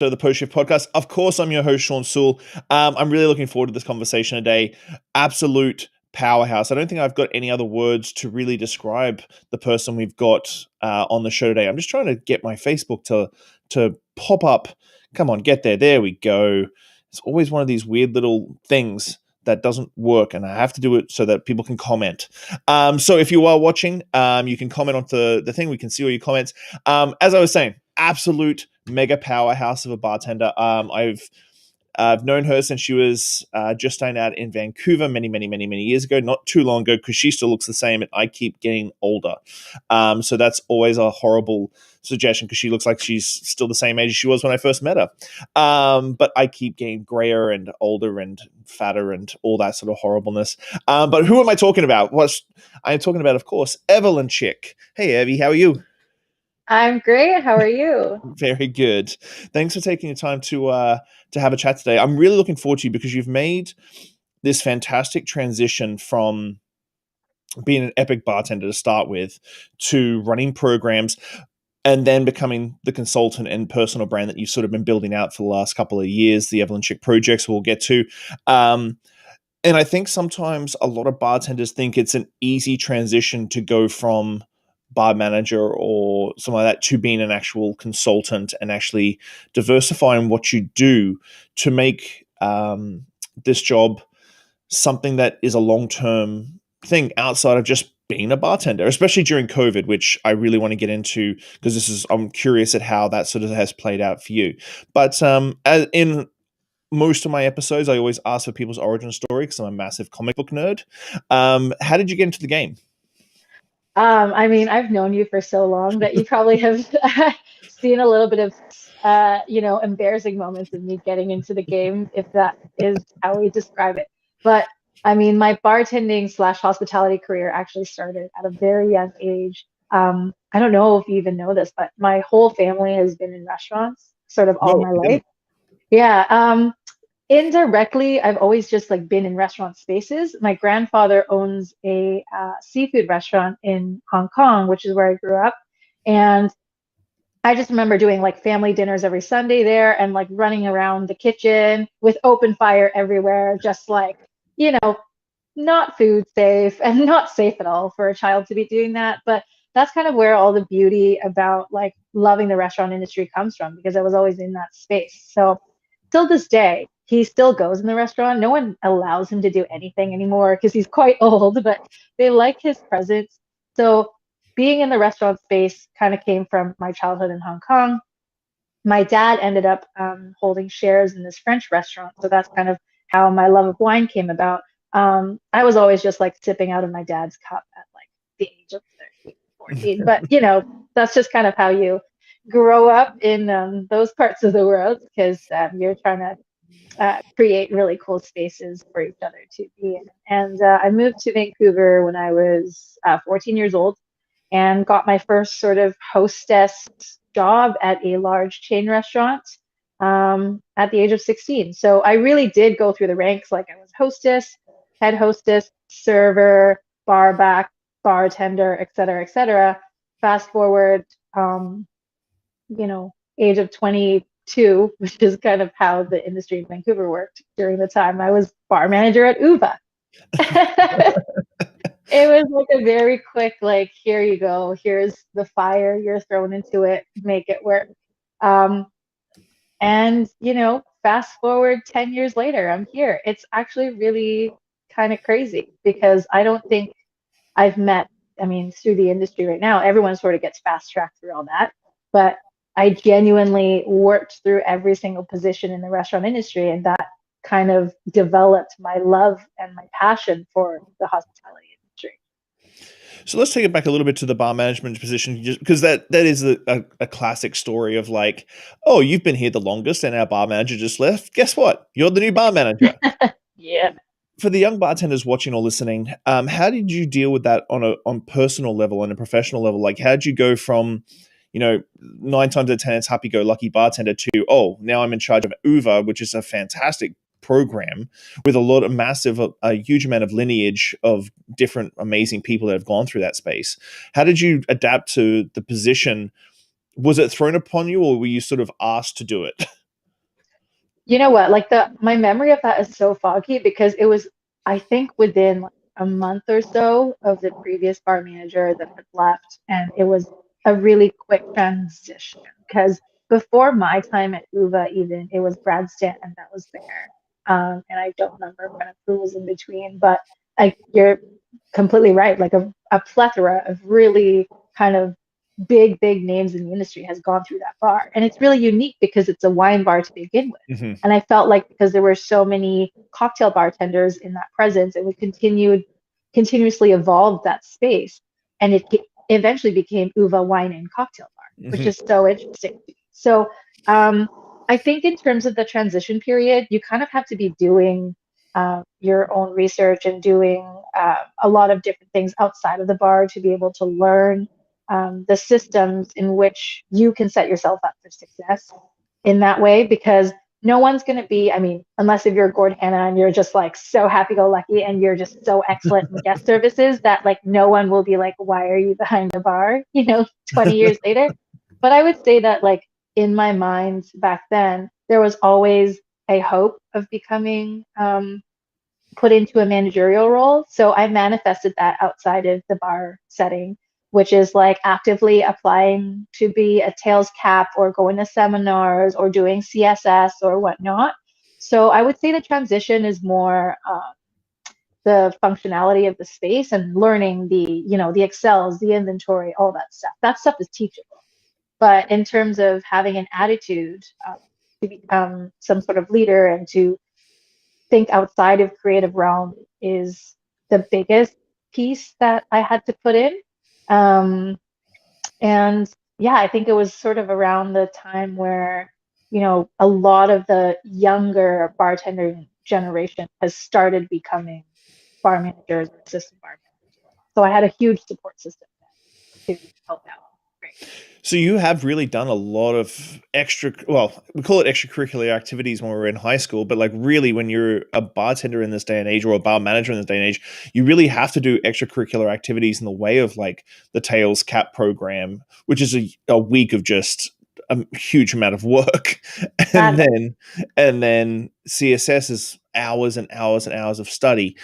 To the Post Shift podcast. Of course, I'm your host, Shawn Soole. I'm really looking forward to this conversation today. Absolute powerhouse. I don't think I've got any other words to really describe the person we've got on the show today. I'm just trying to get my Facebook to pop up. Come on, get there. There we go. It's always one of these weird little things that doesn't work, and I have to do it so that people can comment. So if you are watching, you can comment on the thing. We can see all your comments. As I was saying, absolute mega powerhouse of a bartender. I've known her since she was just starting out in Vancouver many years ago, not too long ago, because she still looks the same and I keep getting older. So that's always a horrible suggestion because she looks like she's still the same age as she was when I first met her. But I keep getting grayer and older and fatter and all that sort of horribleness. But who am I talking about? I'm talking about, of course, Evelyn Chick. Hey, Evie, how are you? I'm great. How are you? Very good. Thanks for taking the time to have a chat today. I'm really looking forward to you because you've made this fantastic transition from being an epic bartender to start with to running programs and then becoming the consultant and personal brand that you've sort of been building out for the last couple of years, the Evelyn Chick projects we'll get to. And I think sometimes a lot of bartenders think it's an easy transition to go from bar manager or something like that to being an actual consultant and actually diversifying what you do to make this job something that is a long-term thing outside of just being a bartender, especially during COVID, which I really want to get into because I'm curious at how that sort of has played out for you. But in most of my episodes, I always ask for people's origin story because I'm a massive comic book nerd. How did you get into the game? I mean, I've known you for so long that you probably have seen a little bit of, embarrassing moments of me getting into the game, if that is how we describe it. But I mean, my bartending slash hospitality career actually started at a very young age. I don't know if you even know this, but my whole family has been in restaurants sort of all No, my I didn't. life. Yeah. Indirectly, I've always just like been in restaurant spaces. My grandfather owns a seafood restaurant in Hong Kong, which is where I grew up. And I just remember doing like family dinners every Sunday there and like running around the kitchen with open fire everywhere, just like, you know, not food safe and not safe at all for a child to be doing that. But that's kind of where all the beauty about like loving the restaurant industry comes from because I was always in that space. So till this day, he still goes in the restaurant. No one allows him to do anything anymore because he's quite old, but they like his presence. So being in the restaurant space kind of came from my childhood in Hong Kong. My dad ended up holding shares in this French restaurant. So that's kind of how my love of wine came about. I was always just like sipping out of my dad's cup at like the age of 13, 14. But, that's just kind of how you grow up in those parts of the world because you're trying to create really cool spaces for each other to be in. And I moved to Vancouver when I was 14 years old and got my first sort of hostess job at a large chain restaurant at the age of 16. So I really did go through the ranks. Like I was hostess, head hostess, server, bar back, bartender, et cetera, et cetera. Fast forward, age of 22, which is kind of how the industry in Vancouver worked during the time I was bar manager at Uva. It was like a very quick, like, here you go, here's the fire, you're thrown into it, make it work. Um, and, fast forward 10 years later, I'm here. It's actually really kind of crazy because I don't think I've met, I mean, through the industry right now, everyone sort of gets fast tracked through all that. But I genuinely worked through every single position in the restaurant industry, and that kind of developed my love and my passion for the hospitality industry. So let's take it back a little bit to the bar management position, just because that is a classic story of like, oh, you've been here the longest, and our bar manager just left. Guess what? You're the new bar manager. Yeah. For the young bartenders watching or listening, how did you deal with that on personal level and a professional level? Like, how did you go from, 9 times out of 10 it's happy-go-lucky bartender to, oh, now I'm in charge of Uva, which is a fantastic program with a huge amount of lineage of different amazing people that have gone through that space. How did you adapt to the position? Was it thrown upon you or were you sort of asked to do it? You know what? Like my memory of that is so foggy because it was, I think, within like a month or so of the previous bar manager that had left, and it was a really quick transition because before my time at Uva, even it was Brad Stanton that was there, and I don't remember kind of who was in between, but like you're completely right. Like a plethora of really kind of big names in the industry has gone through that bar. And it's really unique because it's a wine bar to begin with. Hmm. And I felt like because there were so many cocktail bartenders in that presence, and we continuously evolved that space. And it eventually became Uva Wine and Cocktail Bar, which Hmm. is so interesting. So um, I think in terms of the transition period, you kind of have to be doing your own research and doing a lot of different things outside of the bar to be able to learn the systems in which you can set yourself up for success in that way because no one's going to be, I mean, unless if you're Gord Hanna and you're just like so happy go lucky and you're just so excellent in guest services that like no one will be like, why are you behind the bar, 20 years later. But I would say that like in my mind back then, there was always a hope of becoming put into a managerial role. So I manifested that outside of the bar setting, which is like actively applying to be a tails cap or going to seminars or doing CSS or whatnot. So I would say the transition is more the functionality of the space and learning the Excels, the inventory, all that stuff. That stuff is teachable. But in terms of having an attitude to become some sort of leader and to think outside of creative realm is the biggest piece that I had to put in. Um, and yeah, I think it was sort of around the time where, a lot of the younger bartender generation has started becoming bar managers or assistant bar managers. So I had a huge support system to help out. Great. So you have really done a lot of well, we call it extracurricular activities when we were in high school, but like really when you're a bartender in this day and age or a bar manager in this day and age, you really have to do extracurricular activities in the way of like the Tails Cap program, which is a week of just a huge amount of work. And That then CSS is hours and hours and hours of study.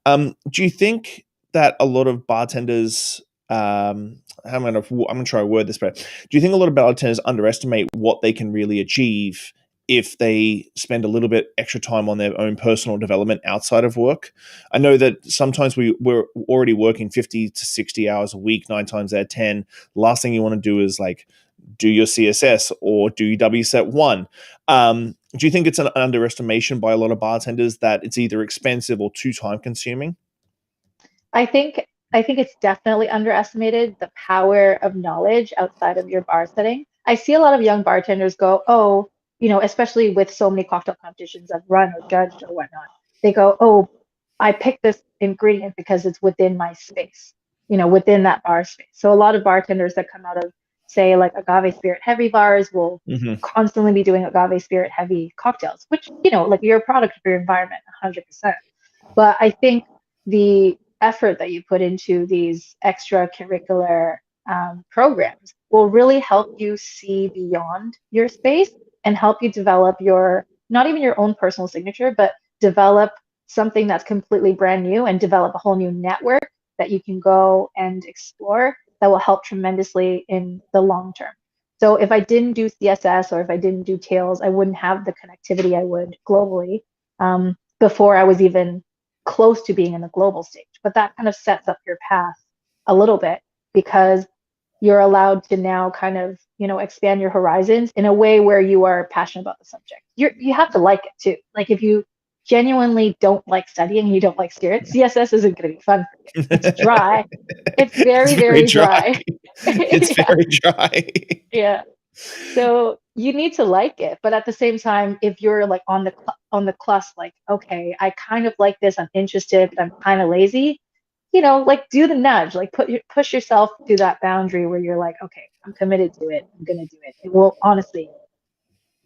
Do you think that a lot of bartenders I'm gonna try to word this better. Do you think a lot of bartenders underestimate what they can really achieve if they spend a little bit extra time on their own personal development outside of work? I know that sometimes we're already working 50 to 60 hours a week, 9 times out of 10. Last thing you want to do is like do your CSS or do your WSET 1. Do you think it's an underestimation by a lot of bartenders that it's either expensive or too time consuming? I think I think it's definitely underestimated the power of knowledge outside of your bar setting. I see a lot of young bartenders go, oh, especially with so many cocktail competitions I've run or judged or whatnot. They go, oh, I picked this ingredient because it's within my space, within that bar space. So a lot of bartenders that come out of, say, like agave spirit heavy bars will Hmm. constantly be doing agave spirit heavy cocktails, which, like you're a product of your environment 100%. But I think the effort that you put into these extracurricular programs will really help you see beyond your space and help you develop not even your own personal signature, but develop something that's completely brand new and develop a whole new network that you can go and explore that will help tremendously in the long term. So if I didn't do CSS or if I didn't do Tails, I wouldn't have the connectivity I would globally before I was even close to being in the global stage. But that kind of sets up your path a little bit because you're allowed to now kind of, expand your horizons in a way where you are passionate about the subject. You have to like it too. Like if you genuinely don't like studying and you don't like spirit, CSS isn't going to be fun for you. It's dry. It's It's very, very very dry. dry. It's Yeah. very dry. Yeah. So you need to like it, but at the same time, if you're like on the cusp, like okay, I kind of like this, I'm interested, but I'm kind of lazy, like do the nudge, like push yourself to that boundary where you're like, okay, I'm committed to it, I'm gonna do it. It will honestly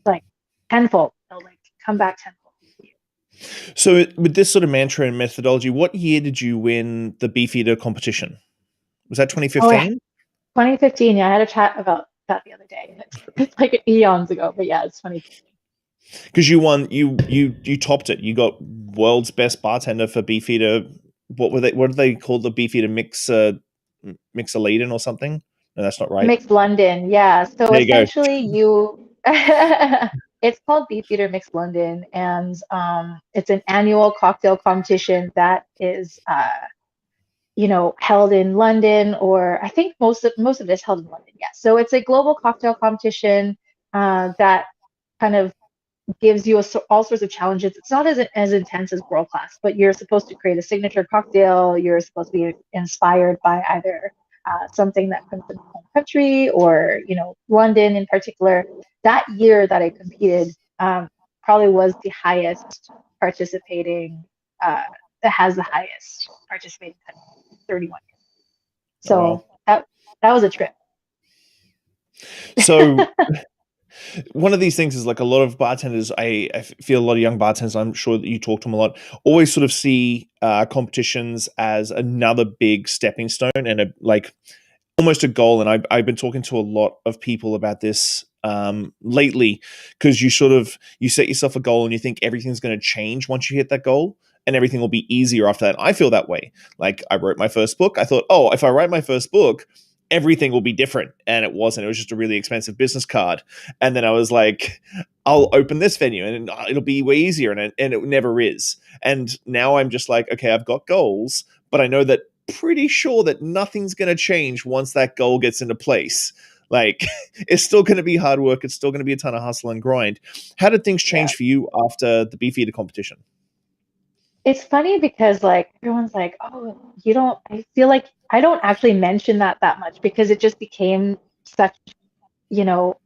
like tenfold, it'll like come back tenfold. So, with this sort of mantra and methodology, what year did you win the Beefeater competition? Was that Oh yeah, 2015? 2015. Yeah, I had a chat about that the other day. It's like eons ago, but yeah, it's 2015. Because you won, you topped it. You got world's best bartender for Beefeater. What did they call the Beefeater mixolydian or something? No, that's not right. Mixed London, yeah. So There you go. essentially, it's called Beefeater Mixed London, and it's an annual cocktail competition that is, held in London, or I think most of it is held in London. Yeah. So it's a global cocktail competition that kind of gives you all sorts of challenges. It's not as intense as world class, but you're supposed to create a signature cocktail. You're supposed to be inspired by either something that comes from your home country or London in particular. That year that I competed probably was the highest participating. That has the highest participating country, 31. Oh wow. So that was a trip. So one of these things is like a lot of bartenders. I feel a lot of young bartenders. I'm sure that you talk to them a lot. Always sort of see competitions as another big stepping stone and like almost a goal. And I've been talking to a lot of people about this lately, because you set yourself a goal and you think everything's going to change once you hit that goal. And everything will be easier after that. I feel that way. Like I wrote my first book. I thought, oh, if I write my first book, everything will be different. And it wasn't. It was just a really expensive business card. And then I was like, I'll open this venue and it'll be way easier. And it never is. And now I'm just like, okay, I've got goals, but I know that pretty sure that nothing's going to change once that goal gets into place. Like it's still going to be hard work. It's still going to be a ton of hustle and grind. How did things Yeah. change for you after the Beefeater competition? It's funny because like everyone's like, "Oh, you don't." I feel like I don't actually mention that much because it just became such,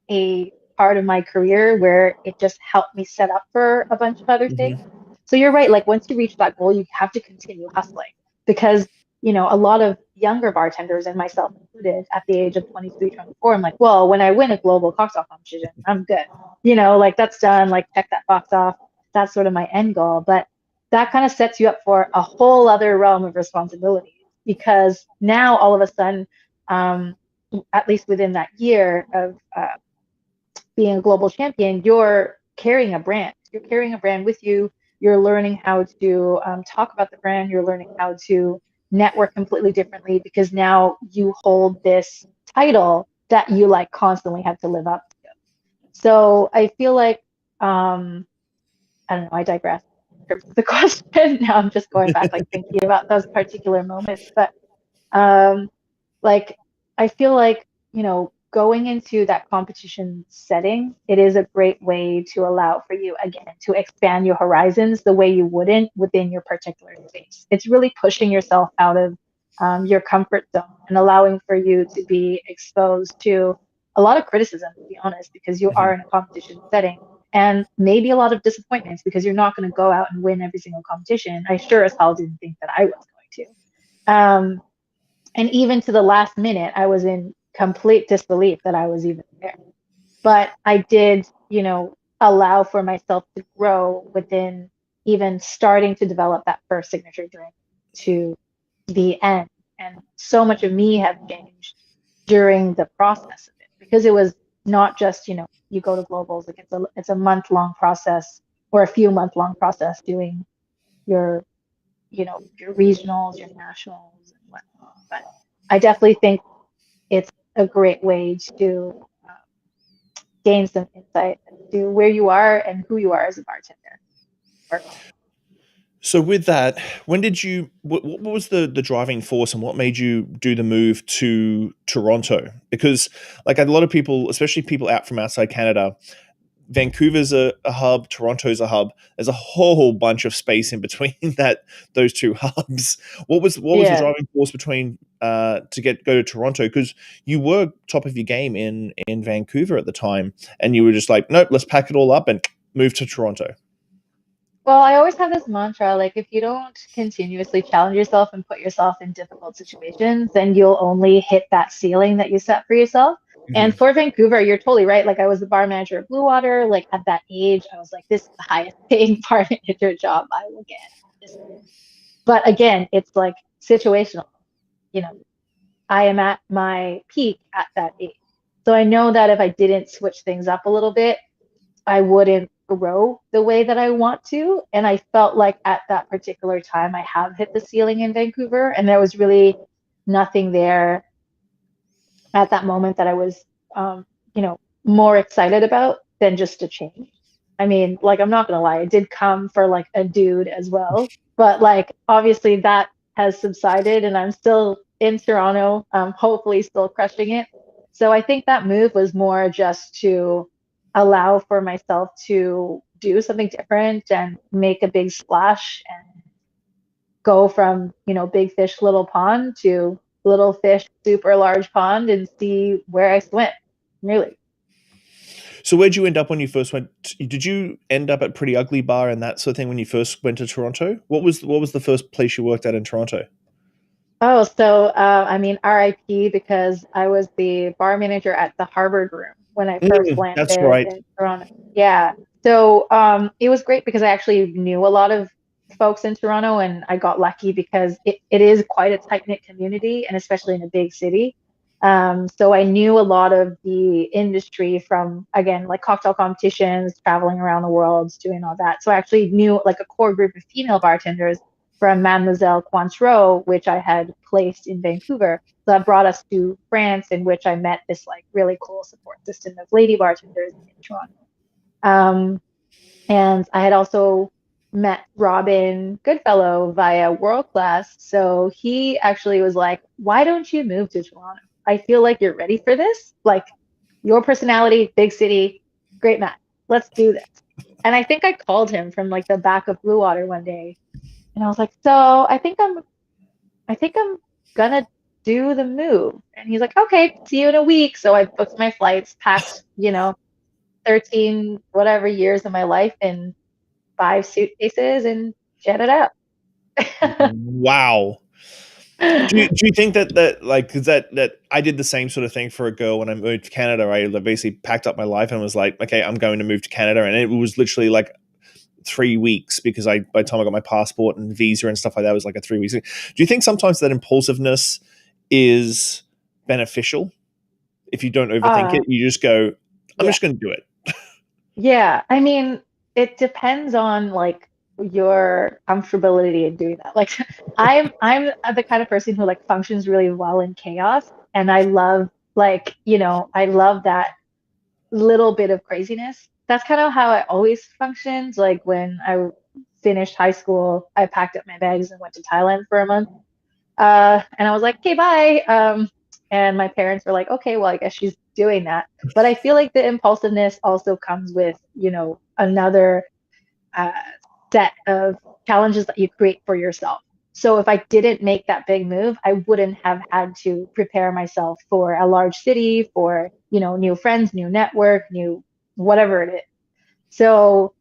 a part of my career where it just helped me set up for a bunch of other things. Mm-hmm. So you're right, like once you reach that goal, you have to continue hustling because, a lot of younger bartenders and myself included at the age of 23, 24, I'm like, well, when I win a global cocktail competition, I'm good. Like that's done, like check that box off. That's sort of my end goal. But that kind of sets you up for a whole other realm of responsibilities because now all of a sudden, at least within that year of being a global champion, you're carrying a brand. You're carrying a brand with you. You're learning how to talk about the brand. You're learning how to network completely differently because now you hold this title that you like constantly have to live up to. So I feel like I don't know, I digress in terms of the question. Now I'm just going back, like thinking about those particular moments. But um, like, I feel like, going into that competition setting, it is a great way to allow for you, again, to expand your horizons the way you wouldn't within your particular space. It's really pushing yourself out of your comfort zone and allowing for you to be exposed to a lot of criticism, to be honest, because you are in a competition setting and maybe a lot of disappointments because you're not going to go out and win every single competition. I sure as hell didn't think that I was going to. And even to the last minute, I was in complete disbelief that I was even there. But I did, allow for myself to grow within even starting to develop that first signature drink to the end. And so much of me have changed during the process of it because it was not just, you go to globals, like it's a month-long process or a few month-long process doing your, your regionals, your nationals and whatnot. But I definitely think it's a great way to gain some insight into where you are and who you are as a bartender. So with that, when did you? What was the driving force, and what made you do the move to Toronto? Because like a lot of people, especially people out from outside Canada, Vancouver's a hub, Toronto's a hub. There's a whole bunch of space in between those two hubs. What was the Yeah. driving force between to go to Toronto? Because you were top of your game in Vancouver at the time, and you were just like, nope, let's pack it all up and move to Toronto. Well, I always have this mantra, like if you don't continuously challenge yourself and put yourself in difficult situations, then you'll only hit that ceiling that you set for yourself. And Hmm. for Vancouver, you're totally right. Like I was the bar manager at Blue Water. Like at that age, I was like, this is the highest paying bar manager job I will get. But again, it's like situational. You know, I am at my peak at that age. So I know that if I didn't switch things up a little bit, I wouldn't grow the way that I want to. And I felt like at that particular time, I have hit the ceiling in Vancouver, and there was really nothing there at that moment that I was, um, more excited about than just a change. I mean, like, I'm not gonna lie, I did come for like a dude as well, but like, obviously that has subsided, and I'm still in Toronto, hopefully still crushing it. So I think that move was more just to allow for myself to do something different and make a big splash and go from, big fish, little pond to little fish, super large pond and see where I swim. Really. So where'd you end up when you first went? Did you end up at Pretty Ugly Bar and that sort of thing when you first went to Toronto? What was the first place you worked at in Toronto? Oh, so I mean, RIP, because I was the bar manager at the Harvard Room when I first That's landed right. in Toronto. Yeah. So it was great because I actually knew a lot of folks in Toronto, and I got lucky because it is quite a tight-knit community, and especially in a big city. So I knew a lot of the industry from, again, like cocktail competitions, traveling around the world, doing all that. So I actually knew like a core group of female bartenders from Mademoiselle Cointreau, which I had placed in Vancouver. So that brought us to France, in which I met this like really cool support system of lady bartenders in Toronto. Um, and I had also met Robin Goodfellow via World Class. So he actually was like, "Why don't you move to Toronto? I feel like you're ready for this. Like, your personality, big city, great match. Let's do this." And I think I called him from like the back of Blue Water one day, and I was like, "So I think I'm gonna do the move." And he's like, "Okay, see you in a week." So I booked my flights, packed, 13 whatever years of my life in 5 suitcases, and jetted out. Wow. Do you think that like, because that I did the same sort of thing for a girl when I moved to Canada. I basically packed up my life and was like, okay, I'm going to move to Canada, and it was literally like 3 weeks because by the time I got my passport and visa and stuff like that, it was like a 3 weeks. Do you think sometimes that impulsiveness is beneficial if you don't overthink Uh, it? You just go, I'm yeah. just going to do it. Yeah. I mean, it depends on like your comfortability in doing that. Like I'm the kind of person who like functions really well in chaos, and I love, like, I love that little bit of craziness. That's kind of how I always functioned. Like when I finished high school, I packed up my bags and went to Thailand for a month. And I was like, okay, bye. And my parents were like, okay, well, I guess she's doing that. But I feel like the impulsiveness also comes with, another uh, set of challenges that you create for yourself. So if I didn't make that big move, I wouldn't have had to prepare myself for a large city, for, new friends, new network, new whatever it is. So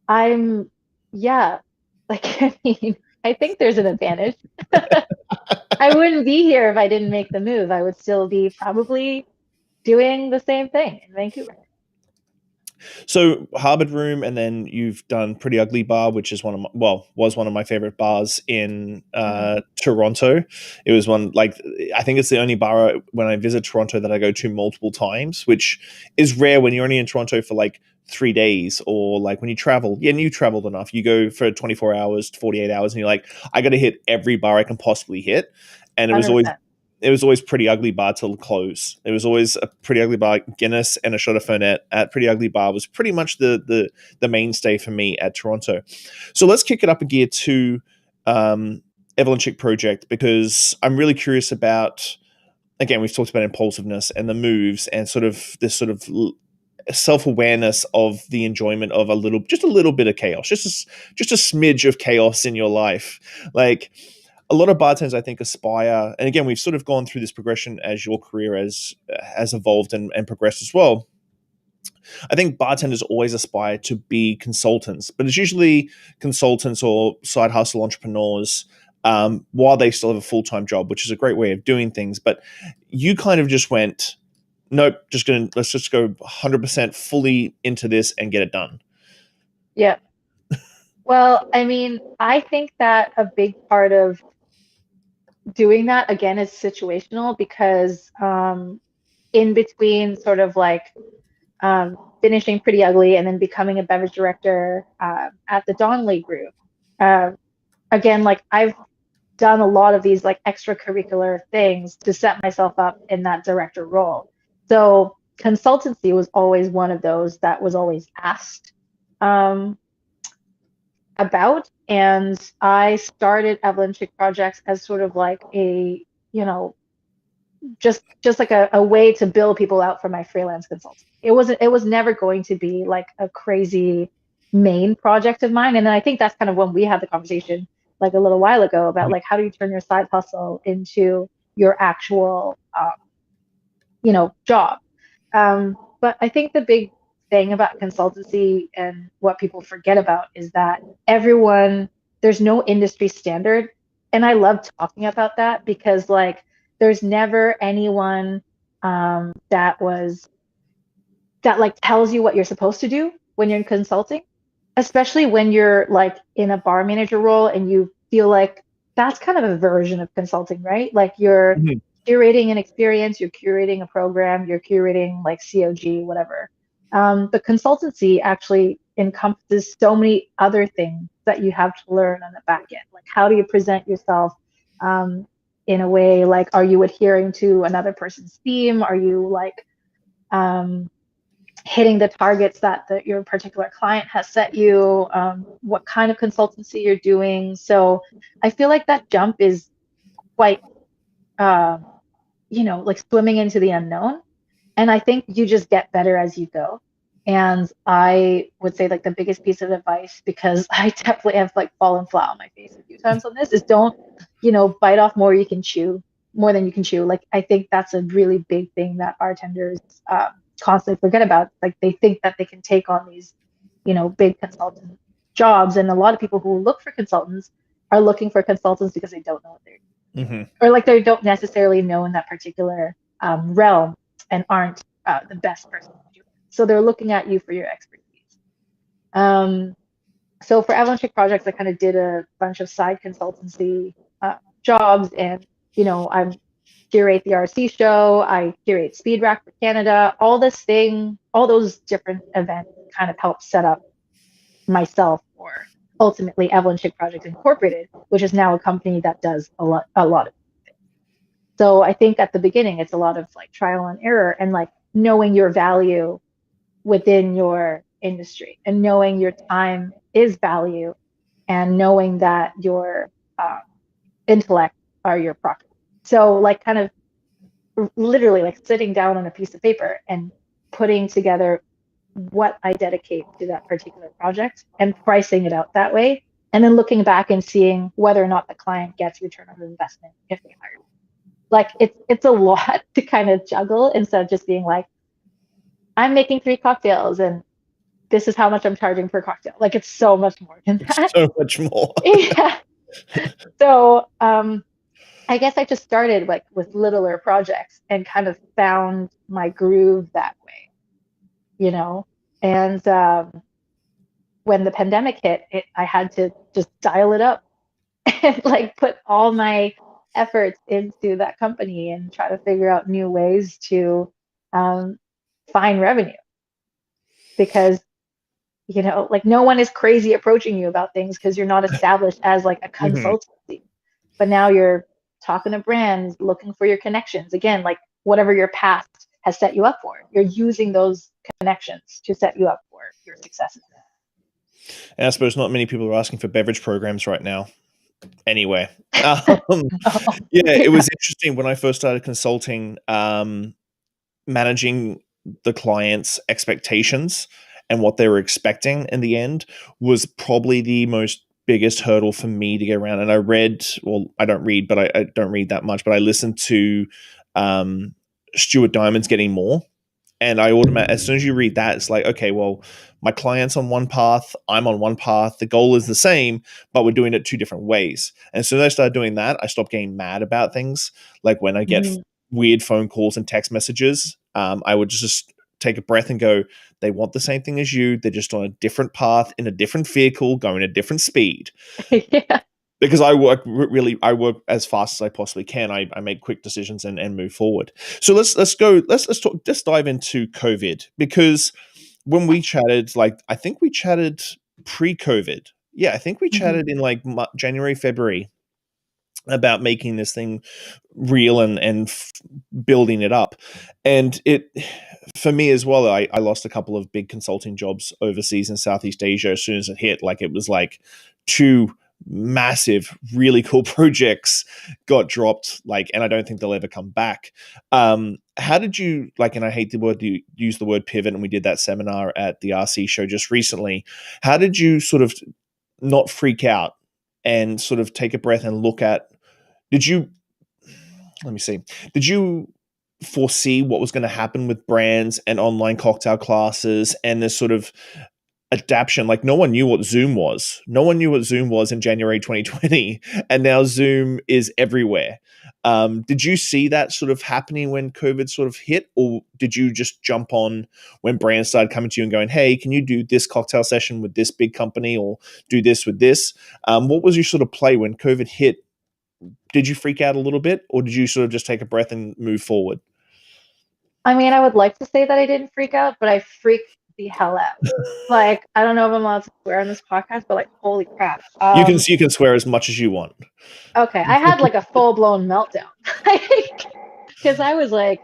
I'm, yeah, like, I mean, I think there's an advantage. I wouldn't be here if I didn't make the move. I would still be probably doing the same thing in Vancouver. So Harvard Room, and then you've done Pretty Ugly Bar, which is was one of my favorite bars in Mm. Toronto. It was one, like, I think it's the only bar when I visit Toronto that I go to multiple times, which is rare when you're only in Toronto for like 3 days, or like when you travel. Yeah, and you traveled enough. You go for 24 hours, 48 hours, and you're like, I got to hit every bar I can possibly hit. And 100%. it was always Pretty Ugly Bar till close. It was always a Pretty Ugly Bar, Guinness, and a shot of Fernet at Pretty Ugly Bar was pretty much the mainstay for me at Toronto. So let's kick it up a gear to Evelyn Chick Project, because I'm really curious about. Again, we've talked about impulsiveness and the moves and sort of this sort of self-awareness of the enjoyment of just a little bit of chaos, just a smidge of chaos in your life. Like, a lot of bartenders, I think, aspire, and again, we've sort of gone through this progression as your career has evolved and progressed as well. I think bartenders always aspire to be consultants, but it's usually consultants or side hustle entrepreneurs, while they still have a full-time job, which is a great way of doing things. But you kind of just went, nope, let's just go 100% fully into this and get it done. Yeah. Well, I mean, I think that a big part of doing that, again, is situational, because in between sort of like finishing Pretty Ugly and then becoming a beverage director at the Donnelly Group. Uh, Again, like I've done a lot of these like extracurricular things to set myself up in that director role. So consultancy was always one of those that was always asked um, about. And I started Evelyn Chick Projects as sort of like a, you know, just like a way to bill people out for my freelance consulting. It was never going to be like a crazy main project of mine. And then I think that's kind of when we had the conversation like a little while ago about like how do you turn your side hustle into your actual job. But I think the big thing about consultancy and what people forget about is that there's no industry standard. And I love talking about that because like there's never anyone that like tells you what you're supposed to do when you're in consulting, especially when you're like in a bar manager role and you feel like that's kind of a version of consulting, right? Like you're Mhm. curating an experience, you're curating a program, you're curating like COG, whatever. The consultancy actually encompasses so many other things that you have to learn on the back end. Like how do you present yourself in a way, like are you adhering to another person's theme? Are you like um, hitting the targets that your particular client has set you, what kind of consultancy you're doing. So I feel like that jump is quite, uh, like swimming into the unknown. And I think you just get better as you go. And I would say like the biggest piece of advice, because I definitely have like fallen flat on my face a few times on this, is don't, bite off more than you can chew. Like I think that's a really big thing that bartenders constantly forget about. Like they think that they can take on these, big consultant jobs. And a lot of people who look for consultants are looking for consultants because they don't know what they're Mhm. or like they don't necessarily know in that particular realm and aren't the best person to do it. So they're looking at you for your expertise. Um, so for Evelyn Chick Projects, I kind of did a bunch of side consultancy jobs, and I'm curate the RC show, I curate Speed Rack for Canada, all those different events kind of help set up myself for ultimately Evelyn Chick Projects Incorporated, which is now a company that does a lot of. So I think at the beginning, it's a lot of like trial and error and like knowing your value within your industry and knowing your time is value and knowing that your uh, intellect are your property. So like kind of literally like sitting down on a piece of paper and putting together what I dedicate to that particular project and pricing it out that way. And then looking back and seeing whether or not the client gets return on investment if they hire. Like it's a lot to kind of juggle instead of just being like, I'm making 3 cocktails and this is how much I'm charging per cocktail. Like it's so much more than It's that. so much more. Yeah. So I guess I just started like with littler projects and kind of found my groove that way, you know? And when the pandemic hit, I had to just dial it up and like put all my efforts into that company and try to figure out new ways to um, find revenue because like no one is crazy approaching you about things because you're not established as like a Mhm. consultancy, but now you're talking to brands, looking for your connections again, like whatever your past has set you up for, you're using those connections to set you up for your successes. And I suppose not many people are asking for beverage programs right now. Anyway, um, yeah, it Yeah. was interesting when I first started consulting, managing the client's expectations and what they were expecting in the end was probably the most biggest hurdle for me to get around. And I read, well, I don't read, but I don't read that much, but I listened to Stuart Diamond's Getting More. And I automatically, as soon as you read that, it's like, okay, well, my client's on one path, I'm on one path. The goal is the same, but we're doing it 2 different ways. And as soon as I started doing that, I stopped getting mad about things. Like when I get Mm. weird phone calls and text messages, I would just take a breath and go, they want the same thing as you. They're just on a different path in a different vehicle, going a different speed. Yeah. Because I work as fast as I possibly can. I make quick decisions and move forward. So let's talk, just dive into COVID, because when we chatted, like, I think we chatted pre-COVID. Yeah, I think we Mhm. chatted in like January, February about making this thing real and building it up. And it, for me as well, I lost a couple of big consulting jobs overseas in Southeast Asia as soon as it hit. Like, it was like two massive, really cool projects got dropped, like, and I don't think they'll ever come back. How did you, like, and I hate the word, you use the word pivot, and we did that seminar at the RC show just recently. How did you sort of not freak out and sort of take a breath and look at, did you, let me see, did you foresee what was going to happen with brands and online cocktail classes and this sort of adaptation? Like, no one knew what Zoom was. No one knew what Zoom was in January 2020, and now Zoom is everywhere. Did you see that sort of happening when COVID sort of hit, or did you just jump on when brands started coming to you and going, "Hey, can you do this cocktail session with this big company, or do this with this?" What was your sort of play when COVID hit? Did you freak out a little bit, or did you sort of just take a breath and move forward? I mean, I would like to say that I didn't freak out, but I freaked the hell out. Like, I don't know if I'm allowed to swear on this podcast, but like, holy crap. You can swear as much as you want. Okay, I had like a full blown meltdown. Because I was like,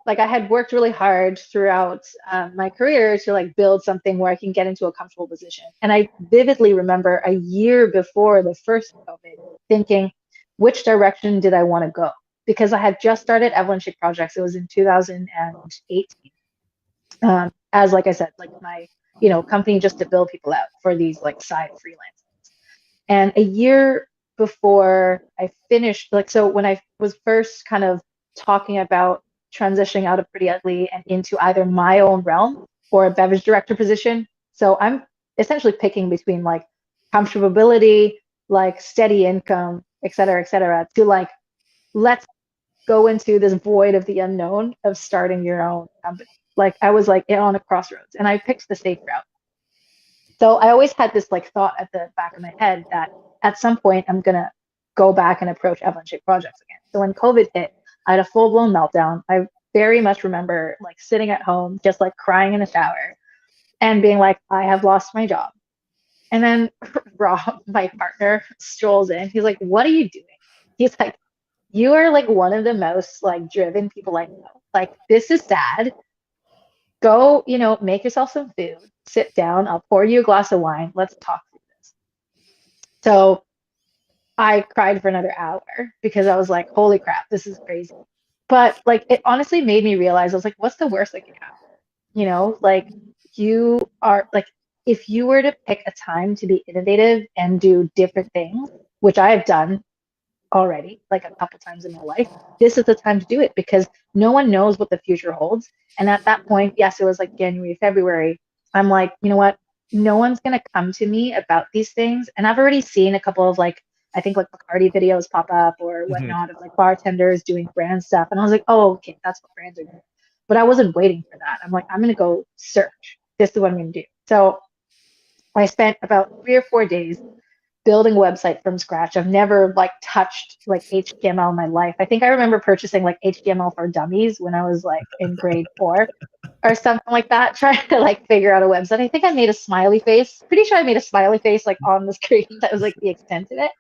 like I had worked really hard throughout my career to like build something where I can get into a comfortable position. And I vividly remember a year before the first COVID thinking, which direction did I want to go? Because I had just started Evelyn Projects. It was in 2018. As like I said, like my company just to build people out for these like side freelance. And a year before I finished, like, so when I was first kind of talking about transitioning out of Pretty Ugly and into either my own realm or a beverage director position. So I'm essentially picking between like comfortability, like steady income, et cetera, to like, let's go into this void of the unknown of starting your own company. Like I was like on a crossroads and I picked the safe route. So I always had this like thought at the back of my head that at some point I'm gonna go back and approach Evelyn Projects again. So when COVID hit, I had a full blown meltdown. I very much remember like sitting at home, just like crying in the shower and being like, I have lost my job. And then Rob, my partner, strolls in. He's like, what are you doing? He's like, you are like one of the most like driven people I know. Like, this is sad. Go, make yourself some food, sit down, I'll pour you a glass of wine, let's talk through this. So I cried for another hour because I was like, holy crap, this is crazy. But like, it honestly made me realize, I was like, what's the worst that can happen? Like, you are like, if you were to pick a time to be innovative and do different things, which I have done already, like a couple times in my life, this is the time to do it because no one knows what the future holds. And at that point, yes, it was like January, February. I'm like, you know what? No one's going to come to me about these things. And I've already seen a couple of like, I think like Bacardi videos pop up or Mhm. whatnot of like bartenders doing brand stuff. And I was like, oh, okay, that's what brands are doing. But I wasn't waiting for that. I'm like, I'm going to go search. This is what I'm going to do. So I spent about 3 or 4 days building a website from scratch. I've never like touched like HTML in my life. I think I remember purchasing like HTML for dummies when I was like in grade 4 or something like that, trying to like figure out a website. I think I made a smiley face. Pretty sure I made a smiley face like on the screen. That was like the extent of it.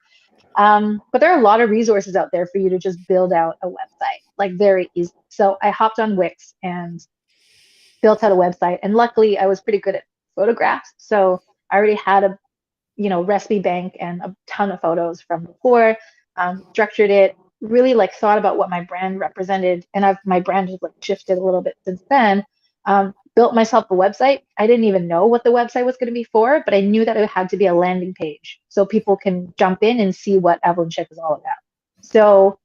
But there are a lot of resources out there for you to just build out a website like very easily. So I hopped on Wix and built out a website. And luckily I was pretty good at photographs. So I already had a recipe bank and a ton of photos from before, structured it, really like thought about what my brand represented. And my brand has like shifted a little bit since then. Built myself a website. I didn't even know what the website was going to be for, but I knew that it had to be a landing page so people can jump in and see what Evelyn Ship is all about. So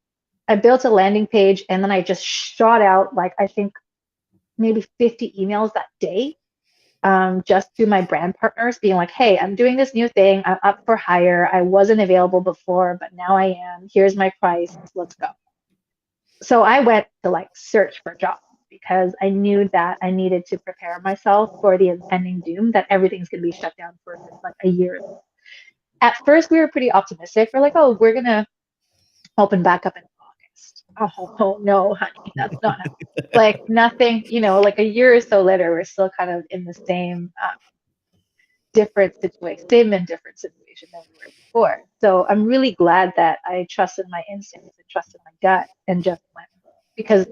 I built a landing page and then I just shot out like, I think maybe 50 emails that day, just to my brand partners being like, hey, I'm doing this new thing. I'm up for hire. I wasn't available before, but now I am. Here's my price. Let's go. So I went to like search for jobs because I knew that I needed to prepare myself for the impending doom that everything's going to be shut down for like a year. At first, we were pretty optimistic. We're like, oh, we're going to open back up in August. Oh no, honey, that's not like nothing, like a year or so later, we're still kind of in the same different situation, same and different situation than we were before. So I'm really glad that I trusted my instincts and trusted my gut and just went, because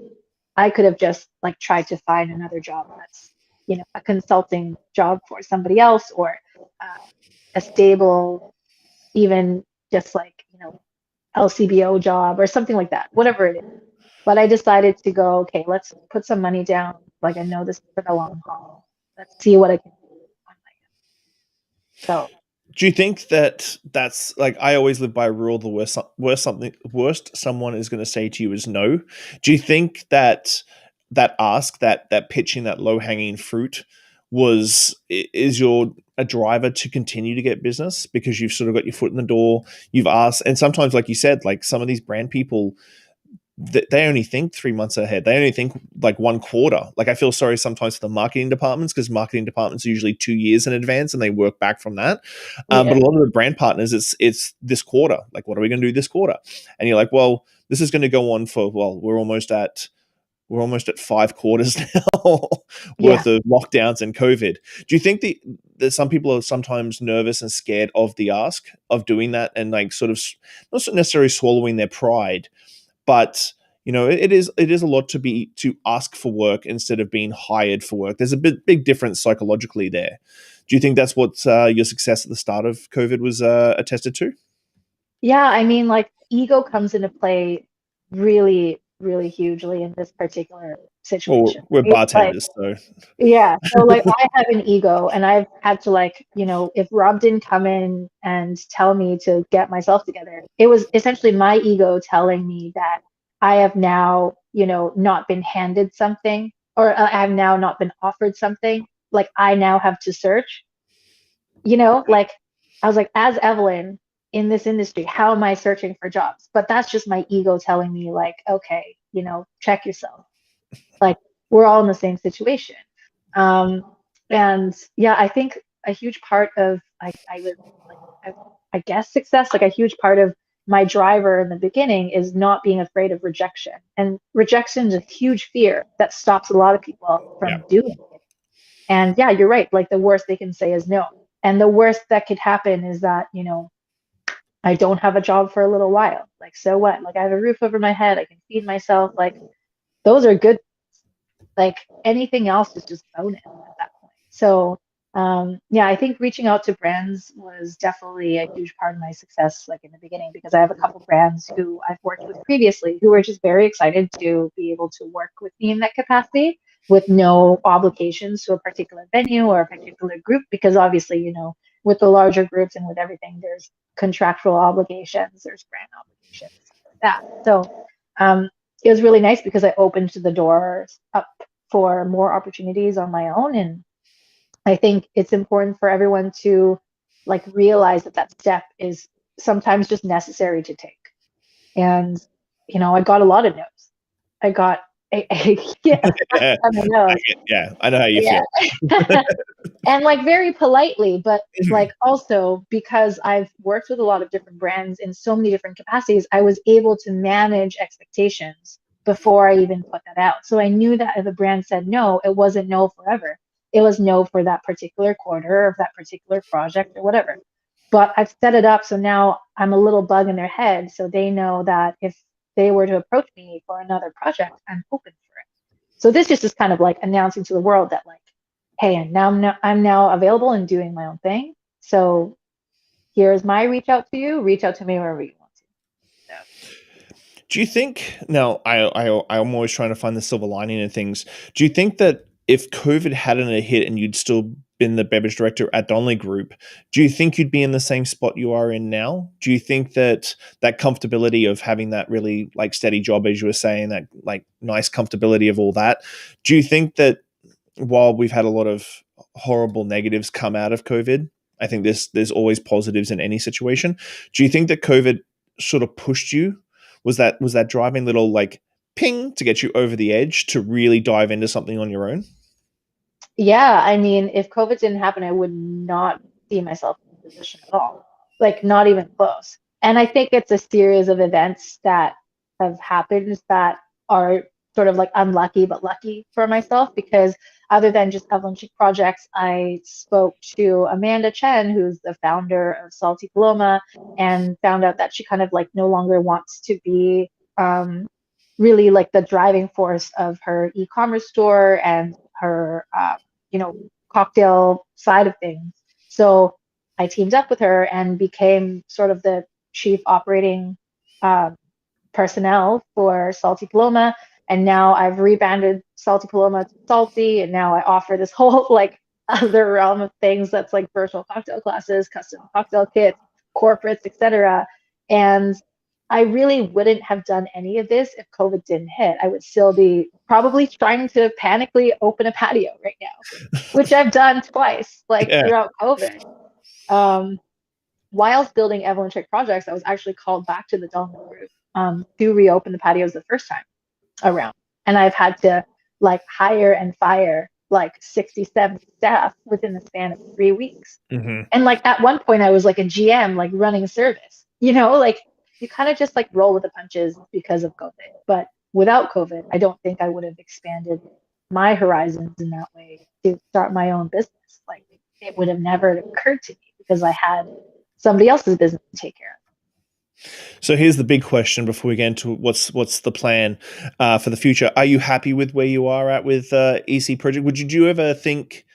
I could have just like tried to find another job that's, a consulting job for somebody else, or a stable, even just like, LCBO job or something like that, whatever it is. But I decided to go, okay, let's put some money down. Like, I know this is for the long haul. Let's see what I can do on my own. So Do you think that that's like, I always live by a rule: the worst someone is going to say to you is no. Do you think that that pitching, that low hanging fruit, is your a driver to continue to get business because you've sort of got your foot in the door, you've asked, and sometimes, like you said, like some of these brand people, they only think 3 months ahead. They only think like one quarter. Like, I feel sorry sometimes for the marketing departments, because marketing departments are usually 2 years in advance and they work back from that. But yeah, a lot of the brand partners, it's this quarter. Like, what are we going to do this quarter? And you're like, well, this is going to go on for, well, we're almost at 5 quarters now yeah. worth of lockdowns and COVID. Do you think that some people are sometimes nervous and scared of the ask of doing that, and like sort of not necessarily swallowing their pride, but it is a lot to ask for work instead of being hired for work. There's a big difference psychologically there. Do you think that's what your success at the start of COVID was attested to? Yeah, I mean, like ego comes into play really, really hugely in this particular Well, situation, we're right? Like, bartenders, so yeah, so like I have an ego and I've had to like, if Rob didn't come in and tell me to get myself together, it was essentially my ego telling me that I have now, not been handed something, or I have now not been offered something. Like I now have to search, like I was like, as Evelyn in this industry, how am I searching for jobs? But that's just my ego telling me like, okay, check yourself. Like we're all in the same situation. Um, and yeah, I think a huge part of I was like I guess success, like a huge part of my driver in the beginning is not being afraid of rejection. And rejection is a huge fear that stops a lot of people yeah. from doing it. And yeah, you're right. Like the worst they can say is no. And the worst that could happen is that, I don't have a job for a little while. Like, so what? Like, I have a roof over my head. I can feed myself. Like, those are good. Like, anything else is just bonus at that point. So, yeah, I think reaching out to brands was definitely a huge part of my success, like in the beginning, because I have a couple brands who I've worked with previously who were just very excited to be able to work with me in that capacity with no obligations to a particular venue or a particular group, because obviously, with the larger groups and with everything, there's contractual obligations, there's brand obligations, stuff like that. So it was really nice because I opened the doors up for more opportunities on my own. And I think it's important for everyone to like realize that that step is sometimes just necessary to take. And, I got a lot of no's. I got yeah, Yeah, I know. I know how you Yeah. feel. And like very politely, but like also because I've worked with a lot of different brands in so many different capacities, I was able to manage expectations before I even put that out. So I knew that if a brand said no, it wasn't no forever. It was no for that particular quarter or that particular project or whatever. But I've set it up so now I'm a little bug in their head. So they know that if they were to approach me for another project, I'm open for it. So this just is kind of like announcing to the world that like, hey, and now I'm now available and doing my own thing. So here's my reach out to you. Reach out to me wherever you want to. So, Do you think now? I'm always trying to find the silver lining in things. Do you think that if COVID hadn't a hit and you'd still been the beverage director at Donnelly Group, do you think you'd be in the same spot you are in now? Do you think that that comfortability of having that really like steady job, as you were saying, that like nice comfortability of all that, do you think that while we've had a lot of horrible negatives come out of COVID, I think there's always positives in any situation. Do you think that COVID sort of pushed you? Was that driving little like ping to get you over the edge to really dive into something on your own? yeah, I mean, if COVID didn't happen, I would not see myself in the position at all. Like, not even close. And I think it's a series of events that have happened that are sort of like unlucky but lucky for myself, because other than just Evelyn Chic projects, I spoke to Amanda Chen, who's the founder of Salty Paloma, and found out that she kind of like no longer wants to be um, really like the driving force of her e-commerce store and her you know, cocktail side of things. So I teamed up with her and became sort of the chief operating uh, personnel for Salty Paloma. And now I've rebranded Salty Paloma to Salty, and now I offer this whole like other realm of things that's like virtual cocktail classes, custom cocktail kits, corporates, etc. And I really wouldn't have done any of this if COVID didn't hit. I would still be probably trying to panically open a patio right now, which I've done twice, like Yeah. throughout COVID. Um, whilst building Evelyn Chick projects, I was actually called back to the Delaware group to reopen the patios the first time around. And I've had to like hire and fire like 60, 70 staff within the span of 3 weeks. Hmm. And like at one point I was like a GM, like running a service, like you kind of just like roll with the punches because of COVID. But without COVID, I don't think I would have expanded my horizons in that way to start my own business. Like it would have never occurred to me because I had somebody else's business to take care of. So here's the big question before we get into what's the plan for the future. Are you happy with where you are at with EC Project? Did you ever think,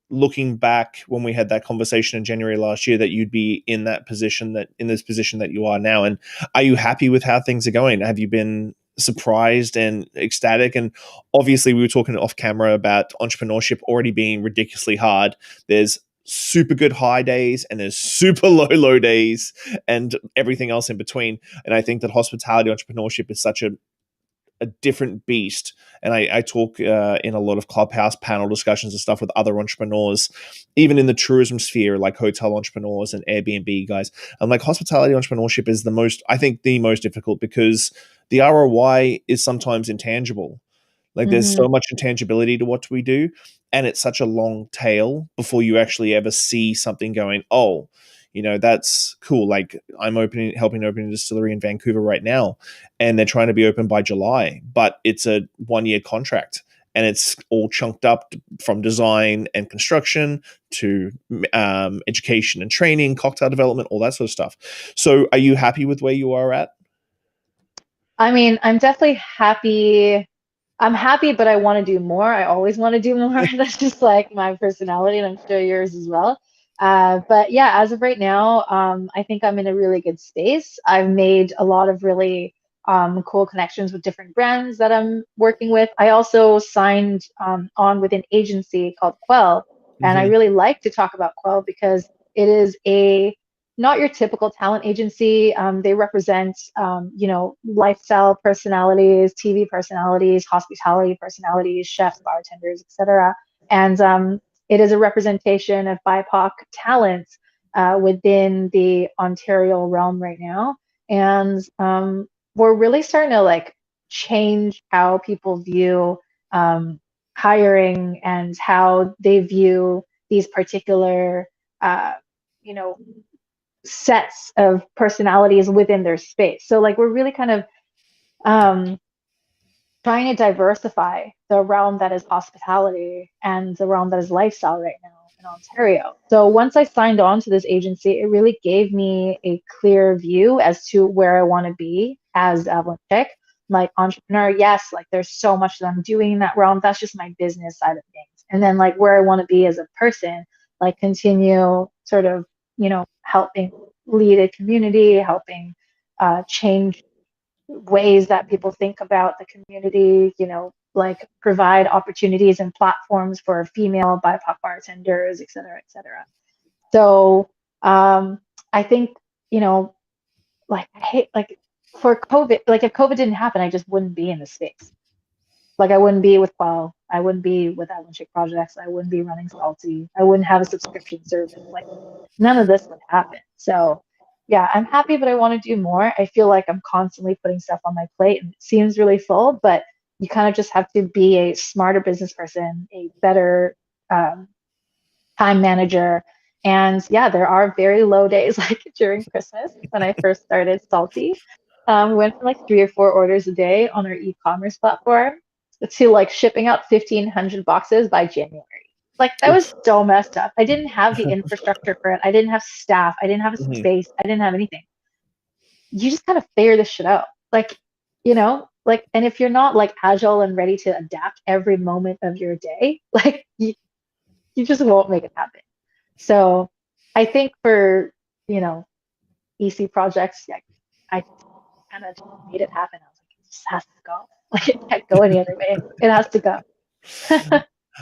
looking back when we had that conversation in January last year, that you'd be in this position that you are now? And are you happy with how things are going? Have you been surprised and ecstatic? And obviously we were talking off camera about entrepreneurship already being ridiculously hard. There's super good high days and there's super low days and everything else in between. And I think that hospitality entrepreneurship is such a different beast. And I talk in a lot of clubhouse panel discussions and stuff with other entrepreneurs, even in the tourism sphere, like hotel entrepreneurs and Airbnb guys. I'm like, hospitality entrepreneurship is I think the most difficult, because the ROI is sometimes intangible. Like there's Mm-hmm. so much intangibility to what we do, and it's such a long tail before you actually ever see something going, oh, that's cool. Like I'm helping open a distillery in Vancouver right now, and they're trying to be open by July, but it's a 1-year contract, and it's all chunked up from design and construction to education and training, cocktail development, all that sort of stuff. So are you happy with where you are at? I mean, I'm definitely happy. I'm happy, but I want to do more. I always want to do more. That's just like my personality, and I'm sure yours as well. But yeah, as of right now, I think I'm in a really good space. I've made a lot of really cool connections with different brands that I'm working with. I also signed on with an agency called Quell, and I Mm-hmm. really like to talk about Quell because it is a not your typical talent agency. They represent, lifestyle personalities, TV personalities, hospitality personalities, chefs, bartenders, etc. And it is a representation of BIPOC talent within the Ontario realm right now. And we're really starting to like change how people view hiring and how they view these particular, uh, you know, sets of personalities within their space. So like we're really kind of um, trying to diversify the realm that is hospitality and the realm that is lifestyle right now in Ontario. So once I signed on to this agency, it really gave me a clear view as to where I want to be as Evelyn Chick. Like entrepreneur, yes, like there's so much that I'm doing in that realm. That's just my business side of things. And then like where I want to be as a person, like continue sort of, helping lead a community, helping change ways that people think about the community, like provide opportunities and platforms for female BIPOC bartenders, et cetera, et cetera. So I think, like I hate like for COVID, like if COVID didn't happen, I just wouldn't be in the space. Like I wouldn't be with Quell, I wouldn't be with Evelyn Chick Projects, I wouldn't be running Salty, I wouldn't have a subscription service. Like none of this would happen. So yeah, I'm happy, but I want to do more. I feel like I'm constantly putting stuff on my plate and it seems really full, but you kind of just have to be a smarter business person, a better um, time manager. And yeah, there are very low days like during Christmas when I first started Salty. We went from like 3 or 4 orders a day on our e-commerce platform to like shipping out 1,500 boxes by January. Like that was Oof. so messed up. I didn't have the infrastructure for it. I didn't have staff. I didn't have a Mhm. space. I didn't have anything. You just kind of figure this shit out. Like, like, and if you're not like agile and ready to adapt every moment of your day, like you just won't make it happen. So I think for, you know, EC projects, yeah, I kind of made it happen. I was like, it just has to go. Like it can't go any other way. It has to go.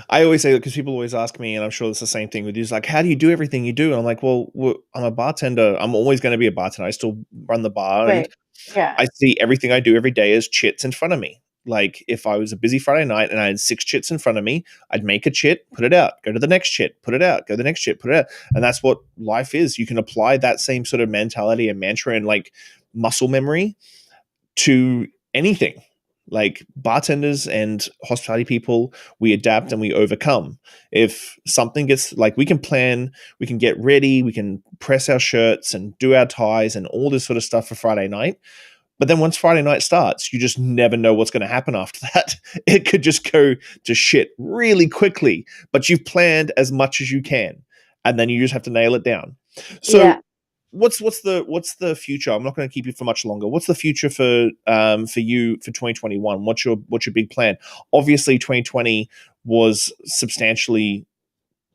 I always say that because people always ask me, and I'm sure it's the same thing with you. It's like, how do you do everything you do? And I'm like, well, I'm a bartender. I'm always going to be a bartender. I still run the bar, and Right. Yeah. I see everything I do every day as chits in front of me. Like if I was a busy Friday night and I had 6 chits in front of me, I'd make a chit, put it out, go to the next chit, put it out, go to the next chit, put it out. And that's what life is. You can apply that same sort of mentality and mantra and like muscle memory to anything. Like bartenders and hospitality people, we adapt and we overcome. If something gets like, we can plan, we can get ready, we can press our shirts and do our ties and all this sort of stuff for Friday night. But then once Friday night starts, you just never know what's going to happen after that. It could just go to shit really quickly, but you've planned as much as you can, and then you just have to nail it down. So Yeah. what's the future? I'm not going to keep you for much longer. What's the future for you for 2021? What's your big plan? Obviously, 2020 was substantially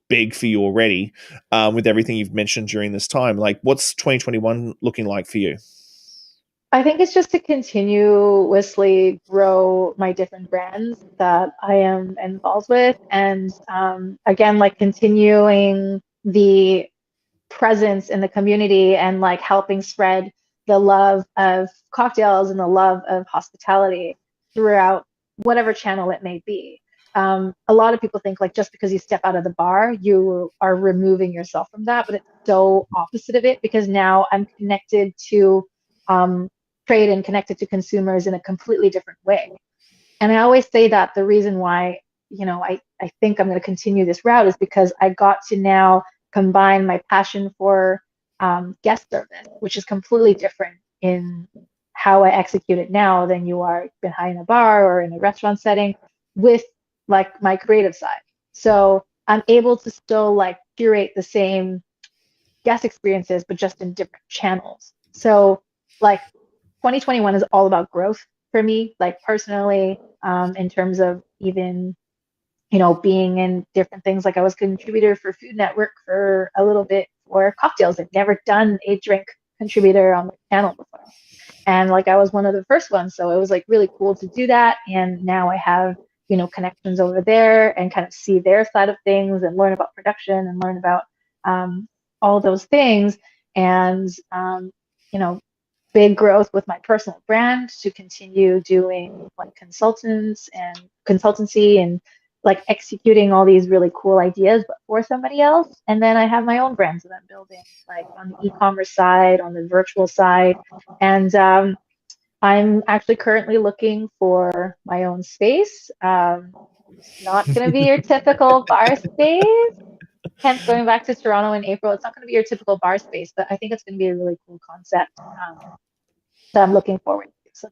big for you already, with everything you've mentioned during this time. Like, what's 2021 looking like for you? I think it's just to continuously grow my different brands that I am involved with. And again, like continuing the presence in the community and like helping spread the love of cocktails and the love of hospitality throughout whatever channel it may be. A lot of people think like just because you step out of the bar, you are removing yourself from that, but it's so opposite of it because now I'm connected to um, trade and connected to consumers in a completely different way. And I always say that the reason why, I think I'm going to continue this route is because I got to now combine my passion for guest service, which is completely different in how I execute it now than you are behind a bar or in a restaurant setting with like my creative side. So I'm able to still like curate the same guest experiences, but just in different channels. So like 2021 is all about growth for me, like personally, in terms of even, being in different things. Like I was contributor for Food Network for a little bit for cocktails. I've never done a drink contributor on the channel before. And like I was one of the first ones. So it was like really cool to do that. And now I have, connections over there and kind of see their side of things and learn about production and learn about um, all those things. And, you know, big growth with my personal brand to continue doing like consultants and consultancy and like executing all these really cool ideas but for somebody else. And then I have my own brands that I'm building like on the e-commerce side, on the virtual side. And I'm actually currently looking for my own space. It's not going to be your typical bar space. Hence, going back to Toronto in April, it's not going to be your typical bar space, but I think it's going to be a really cool concept that I'm looking forward to. So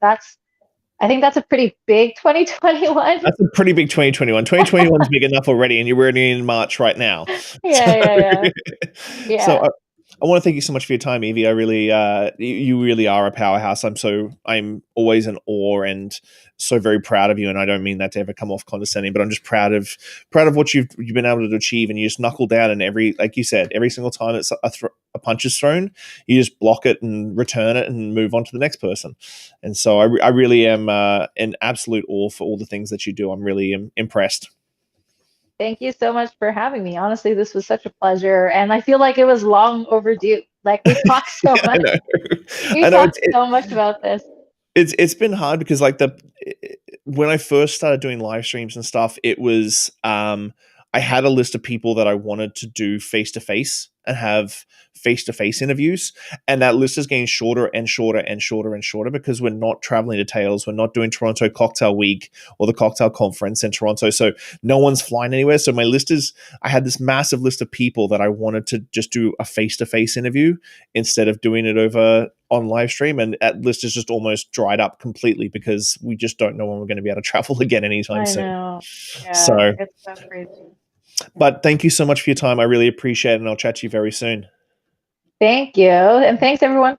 I think that's a pretty big 2021. That's a pretty big 2021. 2021 is big enough already, and you're already in March right now. So, Yeah, yeah, yeah, so yeah. I want to thank you so much for your time, Evie. I really, you really are a powerhouse. I'm always in awe and so very proud of you. And I don't mean that to ever come off condescending, but I'm just proud of what you've been able to achieve. And you just knuckle down, and like you said, every single time it's a punch is thrown, you just block it and return it and move on to the next person. And so I really am in absolute awe for all the things that you do. I'm really impressed. Thank you so much for having me. Honestly, this was such a pleasure, and I feel like it was long overdue. Like we talked so I much. know. We I know talked so much about this. it's been hard because like when I first started doing live streams and stuff, it was I had a list of people that I wanted to do face to face and have face to face interviews, and that list is getting shorter and shorter and shorter and shorter because we're not traveling to Tales, we're not doing Toronto Cocktail Week or the Cocktail Conference in Toronto, so no one's flying anywhere. So my list is I had this massive list of people that I wanted to just do a face to face interview instead of doing it over on live stream, and that list is just almost dried up completely because we just don't know when we're going to be able to travel again anytime I soon. know. Yeah, So, it's so crazy. Yeah. but thank you so much for your time. I really appreciate it, and I'll chat to you very soon. Thank you. And thanks everyone